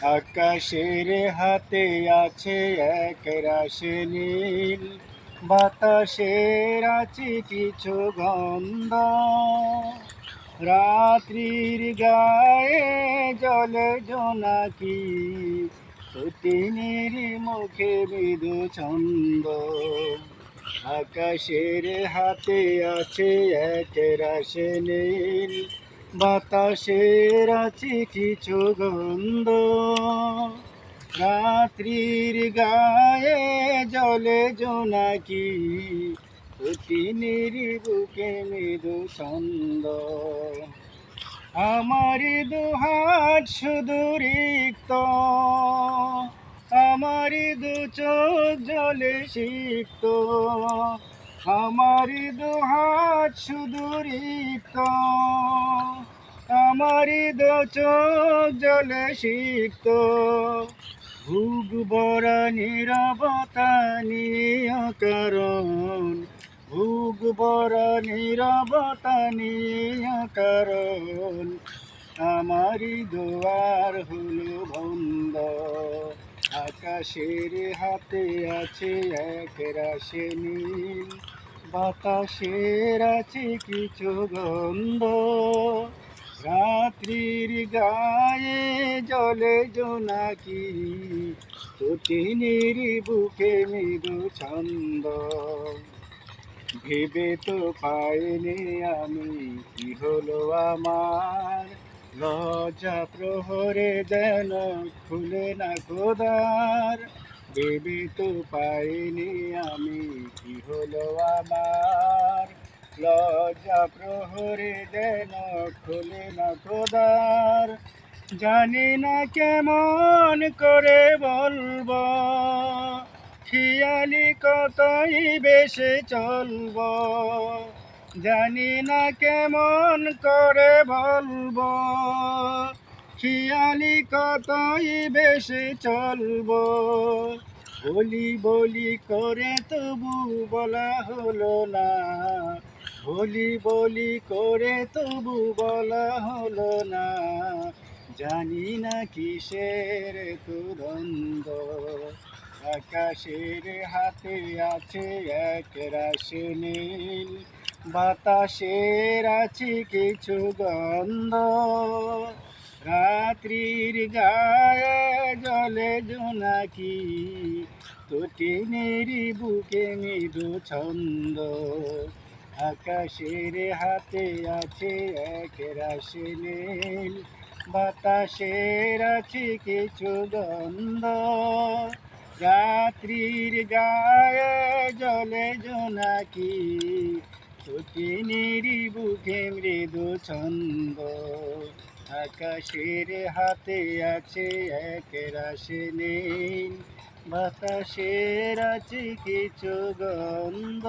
আকাশের হাতে আছে এক রাশি নীল, বাতাসের আছে কিছু গন্ধ। রাত্রির গায়ে জলে জোনাকি, সতিনীর মুখে মৃদু ছন্দ। আকাশের হাতে আছে এক রাশি নীল, বাতাসের আছে কিছু গন্ধ। রাত্রির গায়ে জলে জোনাকি, সতিনীর বুকে মৃদু ছন্দ। আমার দুহাত শুধু রিক্ত, আমার দু চোখ জলে সিক্ত। আমার দুহাত শুধু রিক্ত, আমার দু চোখ জলে সিক্ত। বুক ভরা নীরবতা নিয়ে কারণ, বুক ভরা নীরবতা নিয়ে কারণ, আমারই দুয়ার হলো বন্ধ। আকাশের হাতে আছে এক রাশি নীল, বাতাসের আছে কিছু গন্ধ। রাত্রির গায়ে জলে জোনাকি, সতিনীর বুকে মৃদু ছন্দ। ভেবে তো পাইনি আমি কি হলো আমার, লজ্জা প্রহরে যেন খুলে না খোদার। ভেবে তো পাইনি আমি কি হলো আমার, লজ্জা প্রহরে যেন খুলে না খোদার। জানি না কেমন করে বলবো, খেয়ালি কতই বেশি চলব। জানি না কেমন করে বলবো, খেয়ালি কতই বেশি চলব। বলি বলি করে তবু বলা হলো না, বলি বলি করে তবু বলা হলো না। জানি না কিসের তো দ্বন্দ্ব। আকাশের হাতে আছে এক রাশি নীল, বাতাসের আছে কিছু গন্ধ। রাত্রির গায়ে জলে জোনাকি, সতিনীর বুকে মৃদু ছন্দ। আকাশের হাতে আছে এক রাশি নীল, বাতাসের আছে কিছু গন্ধ। রাত্রির গায়ে জলে জোনাকি, সতিনীর বুকে মৃদু ছন্দ। আকাশের হাতে আছে এক রাশি নীল, বাতাসের আছে কিছু গন্ধ।